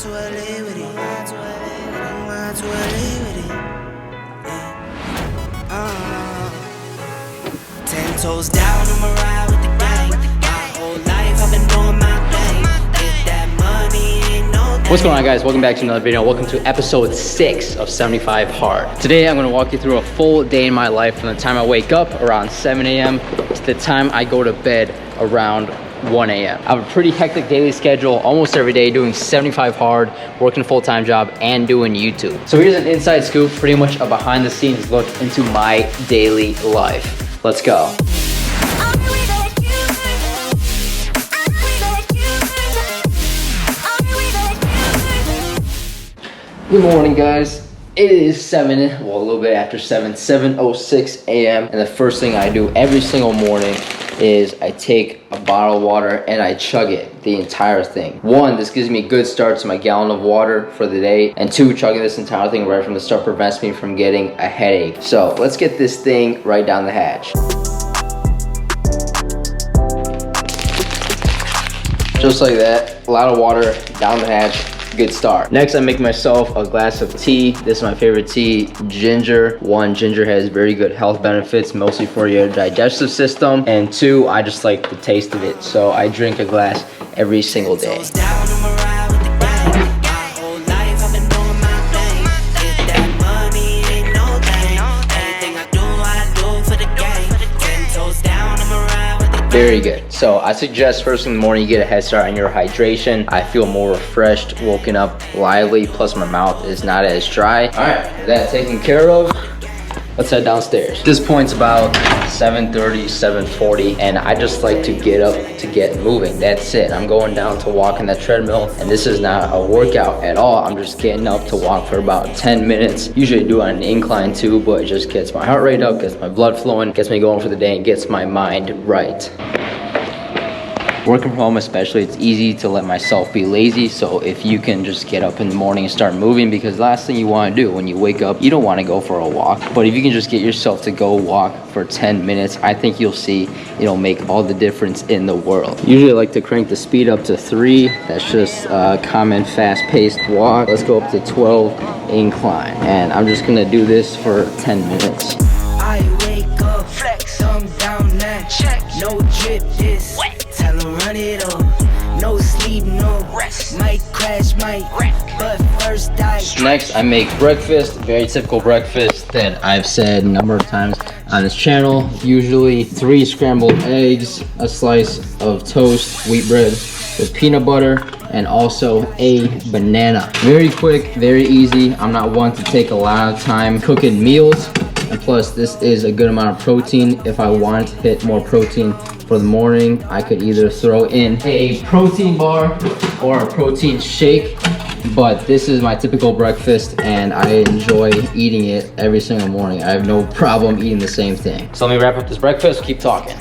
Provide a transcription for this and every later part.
Ten toes down, I'ma ride with the gang. My whole life I've been doing my thing. Get that money, ain't no thing. What's going on, guys? Welcome back to another video. Welcome to episode 6 of 75 Hard. Today I'm going to walk you through a full day in my life from the time I wake up around 7 a.m. to the time I go to bed around 1 a.m. I have a pretty hectic daily schedule almost every day, doing 75 Hard, working a full-time job, and doing YouTube. So here's an inside scoop, pretty much a behind-the-scenes look into my daily life. Let's go. Good morning, guys. It is 7:06 a.m. and the first thing I do every single morning is I take a bottle of water and I chug it, the entire thing. One, this gives me a good start to my gallon of water for the day, and two, chugging this entire thing right from the start prevents me from getting a headache. So let's get this thing right down the hatch. Just like that, a lot of water down the hatch. Good start. Next, I make myself a glass of tea. This is my favorite tea, ginger. One, ginger has very good health benefits, mostly for your digestive system. And two, I just like the taste of it. So I drink a glass every single day. Very good. So I suggest first thing in the morning you get a head start on your hydration. I feel more refreshed, woken up lively, plus my mouth is not as dry. All right, that taken care of. Let's head downstairs. This point's about 7:30, 7:40, and I just like to get up to get moving. That's it. I'm going down to walk on that treadmill, and this is not a workout at all. I'm just getting up to walk for about 10 minutes. Usually do on an incline too, but it just gets my heart rate up, gets my blood flowing, gets me going for the day, and gets my mind right. Working from home especially, it's easy to let myself be lazy. So if you can just get up in the morning and start moving, because the last thing you want to do when you wake up, you don't want to go for a walk. But if you can just get yourself to go walk for 10 minutes, I think you'll see it'll make all the difference in the world. Usually I like to crank the speed up to 3. That's just a common fast-paced walk. Let's go up to 12 incline. And I'm just going to do this for 10 minutes. I wake up, flex, thumb down, that check. No drip, this wet. Tell her run it up. No sleep, no rest. Might crash, might wreck. But first I Next, I make breakfast. Very typical breakfast that I've said a number of times on this channel. Usually 3 scrambled eggs, a slice of toast, wheat bread with peanut butter, and also a banana. Very quick, very easy. I'm not one to take a lot of time cooking meals. And plus, this is a good amount of protein. If I wanted to hit more protein for the morning, I could either throw in a protein bar or a protein shake. But this is my typical breakfast, and I enjoy eating it every single morning. I have no problem eating the same thing. So let me wrap up this breakfast, keep talking.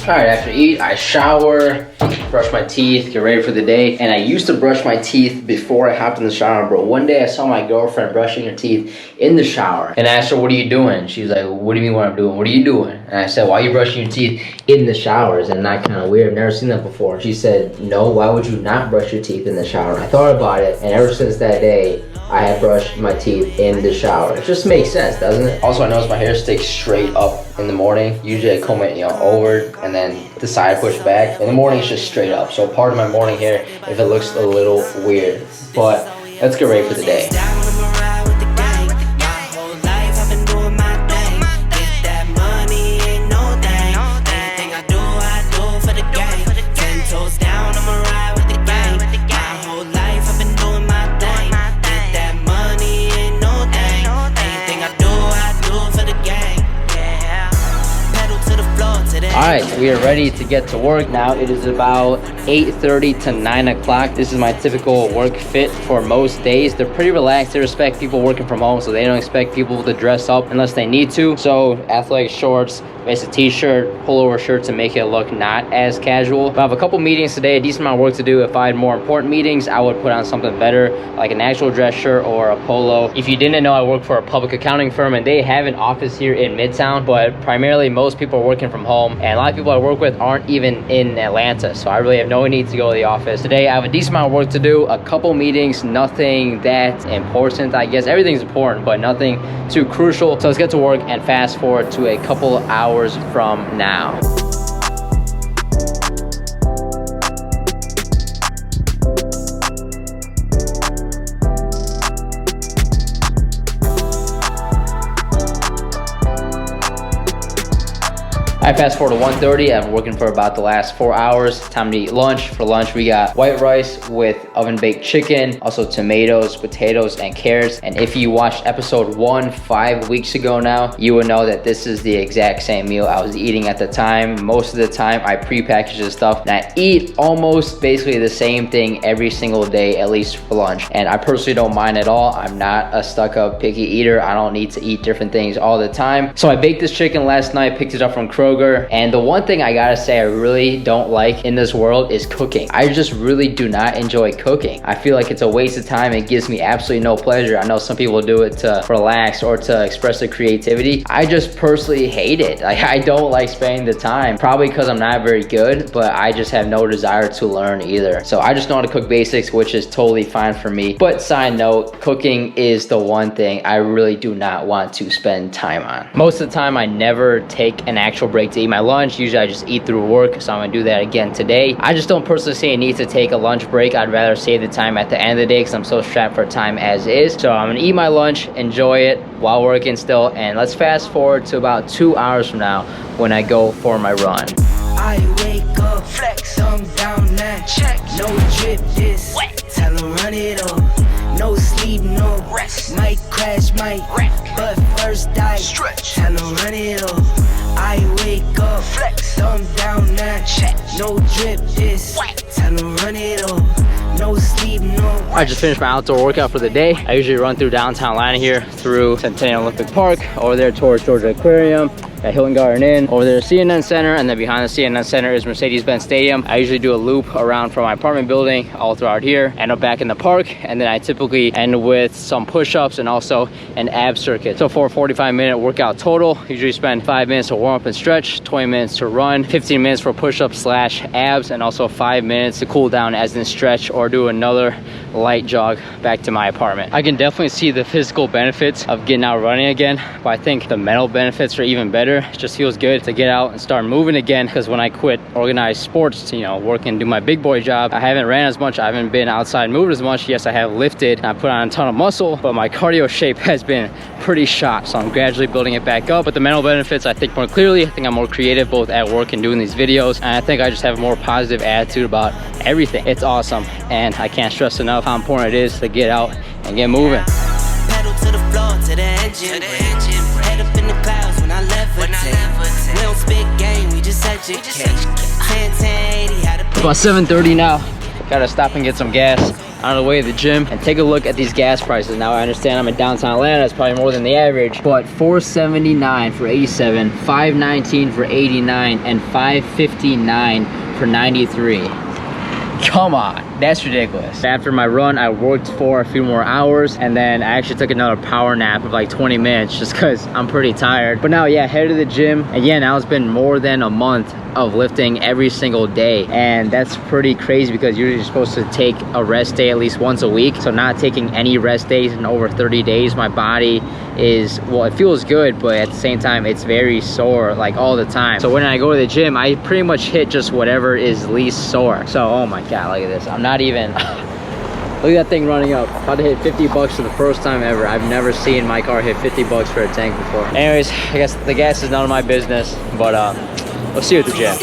All right, after eat, I shower, brush my teeth, get ready for the day. And I used to brush my teeth before I hopped in the shower, bro. One day I saw my girlfriend brushing her teeth in the shower, and I asked her, "What are you doing?" She's like, "What do you mean what I'm doing? What are you doing?" And I said, "Why are you brushing your teeth in the shower? Isn't that kind of weird? I've never seen that before." She said, "No, why would you not brush your teeth in the shower?" And I thought about it, and ever since that day, I have brushed my teeth in the shower. It just makes sense, doesn't it? Also, I notice my hair sticks straight up in the morning. Usually I comb it, over, and then the side push back. In the morning, it's just straight up. So part of my morning hair, if it looks a little weird. But let's get ready for the day. All right, we are ready to get to work. Now it is about 8:30 to 9 o'clock. This is my typical work fit for most days. They're pretty relaxed. They respect people working from home, so they don't expect people to dress up unless they need to. So athletic shorts, basic t-shirt, pullover shirt to make it look not as casual. But I have a couple meetings today, a decent amount of work to do. If I had more important meetings, I would put on something better, like an actual dress shirt or a polo. If you didn't know, I work for a public accounting firm, and they have an office here in Midtown, but primarily most people are working from home, and a lot of people I work with aren't even in Atlanta, so I really have no need to go to the office. Today I have a decent amount of work to do, a couple meetings, nothing that important. I guess everything's important, but nothing too crucial. So let's get to work and fast forward to a couple hours from now. I fast forward to 1:30. I'm working for about the last 4 hours. Time to eat lunch. For lunch, we got white rice with oven baked chicken, also tomatoes, potatoes, and carrots. And if you watched episode 1 5 weeks ago now, you will know that this is the exact same meal I was eating at the time. Most of the time, I pre-package this stuff and I eat almost basically the same thing every single day, at least for lunch. And I personally don't mind at all. I'm not a stuck-up picky eater. I don't need to eat different things all the time. So I baked this chicken last night, picked it up from Kroger. And the one thing I gotta say I really don't like in this world is cooking. I just really do not enjoy cooking. I feel like it's a waste of time. It gives me absolutely no pleasure. I know some people do it to relax or to express their creativity. I just personally hate it. I don't like spending the time, probably because I'm not very good, but I just have no desire to learn either. So I just know how to cook basics, which is totally fine for me. But side note, cooking is the one thing I really do not want to spend time on. Most of the time, I never take an actual break to eat my lunch. Usually I just eat through work, so I'm gonna do that again today. I just don't personally see a need to take a lunch break. I'd rather save the time at the end of the day because I'm so strapped for time as is. So I'm gonna eat my lunch, enjoy it while working still, and let's fast forward to about 2 hours from now when I go for my run. I wake up, flex, I'm down now. Check, no drip, this wet. Tell 'em run it up. No sleep, no rest. Might crash, might wreck. But first I stretch. Tell 'em run it up. I wake up, flex, thumb down now. Check, no drip, this wet. Tell 'em run it up. No sleep, no. I just finished my outdoor workout for the day. I usually run through downtown Atlanta here, through Centennial Olympic Park, over there towards Georgia Aquarium, at Hilton Garden Inn, over there CNN Center, and then behind the CNN Center is Mercedes-Benz Stadium. I usually do a loop around from my apartment building all throughout here, end up back in the park, and then I typically end with some push-ups and also an ab circuit. So for a 45-minute workout total, usually spend 5 minutes to warm up and stretch, 20 minutes to run, 15 minutes for push-ups slash abs, and also 5 minutes to cool down as in stretch or do another light jog back to my apartment. I can definitely see the physical benefits of getting out running again, but I think the mental benefits are even better. It just feels good to get out and start moving again, because when I quit organized sports to, work and do my big boy job, I haven't ran as much, I haven't been outside moving as much. Yes, I have lifted and I put on a ton of muscle, but my cardio shape has been pretty shot, so I'm gradually building it back up. But the mental benefits, I think more clearly. I think I'm more creative both at work and doing these videos, and I think I just have a more positive attitude about everything. It's awesome, and I can't stress enough how important it is to get out and get moving. Pedal to the floor, to the engine. Head up in the clouds when I levitate. We don't spit game, we just educate. 10-10-80, how to It's about 7:30 now. Gotta stop and get some gas on the way to the gym and take a look at these gas prices. Now I understand I'm in downtown Atlanta, it's probably more than the average, but $4.79 for 87, $5.19 for 89, and $5.59 for 93. Come on, that's ridiculous. After my run, I worked for a few more hours, and then I actually took another power nap of like 20 minutes just because I'm pretty tired. But now, yeah, headed to the gym. And yeah, now it's been more than a month of lifting every single day, and that's pretty crazy because usually you're supposed to take a rest day at least once a week. So not taking any rest days in over 30 days, my body is, well, it feels good, but at the same time it's very sore like all the time. So when I go to the gym, I pretty much hit just whatever is least sore. So oh my god, look at this. I'm not even look at that thing running up. About to hit 50 bucks for the first time ever. I've never seen my car hit 50 bucks for a tank before. Anyways, I guess the gas is none of my business, but we'll see you at the gym.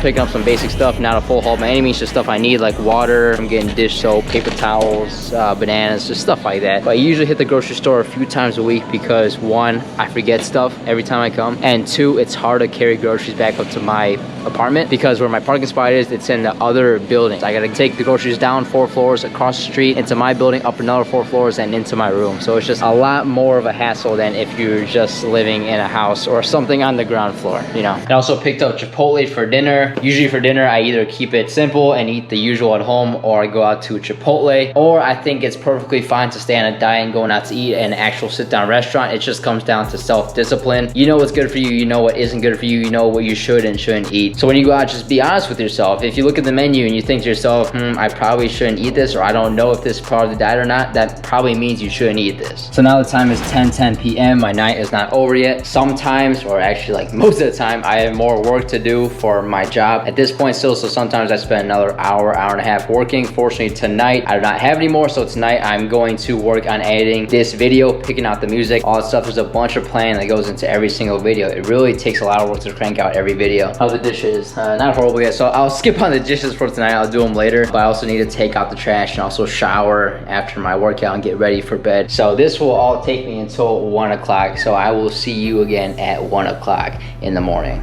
Picking up some basic stuff, not a full haul by any means, just stuff I need like water. I'm getting dish soap, paper towels, bananas, just stuff like that. But I usually hit the grocery store a few times a week because one, I forget stuff every time I come, and two, it's hard to carry groceries back up to my apartment because where my parking spot is, it's in the other building. I gotta take the groceries down 4 floors, across the street, into my building, up another 4 floors, and into my room. So it's just a lot more of a hassle than if you're just living in a house or something on the ground floor, I also picked up Chipotle for dinner. dinner. Usually for dinner, I either keep it simple and eat the usual at home, or I go out to Chipotle, or I think it's perfectly fine to stay on a diet and going out to eat at an actual sit-down restaurant. It just comes down to self-discipline. You know what's good for you, you know what isn't good for you, you know what you should and shouldn't eat. So when you go out, just be honest with yourself. If you look at the menu and you think to yourself, I probably shouldn't eat this, or I don't know if this is part of the diet or not, that probably means you shouldn't eat this. So now the time is 10:10 p.m. My night is not over yet. Sometimes, or actually like most of the time, I have more work to do for my job at this point still, so sometimes I spend another hour and a half working. Fortunately tonight I do not have any more, so tonight I'm going to work on editing this video, picking out the music, all that stuff. There's a bunch of planning that goes into every single video. It really takes a lot of work to crank out every video. How the dishes? Not horrible yet, so I'll skip on the dishes for tonight. I'll do them later, but I also need to take out the trash and also shower after my workout and get ready for bed. So this will all take me until 1 o'clock, so I will see you again at 1 o'clock in the morning.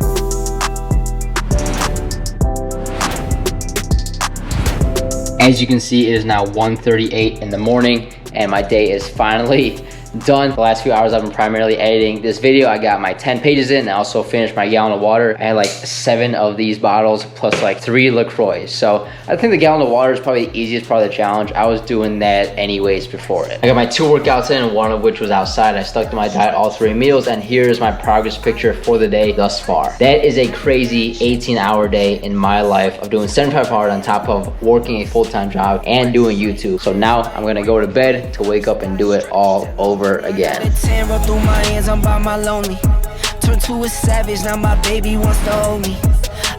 As you can see, it is now 1:38 in the morning and my day is finally done. The last few hours I've been primarily editing this video. I got my 10 pages in and I also finished my gallon of water. I had like 7 of these bottles plus like 3 LaCroix. So I think the gallon of water is probably the easiest part of the challenge. I was doing that anyways before it. I got my 2 workouts in, one of which was outside. I stuck to my diet all 3 meals, and here's my progress picture for the day thus far. That is a crazy 18-hour day in my life of doing 75 hard on top of working a full-time job and doing YouTube. So now I'm gonna go to bed to wake up and do it all over again.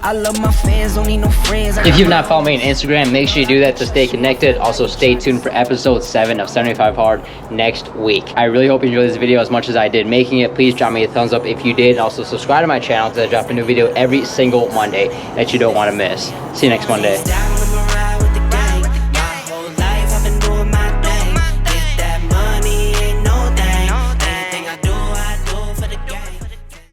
I love my fans, don't need no friends. If you've not followed me on Instagram, make sure you do that to stay connected. Also, stay tuned for episode 7 of 75 Hard next week. I really hope you enjoyed this video as much as I did making it. Please drop me a thumbs up if you did. Also, subscribe to my channel because I drop a new video every single Monday that you don't want to miss. See you next Monday.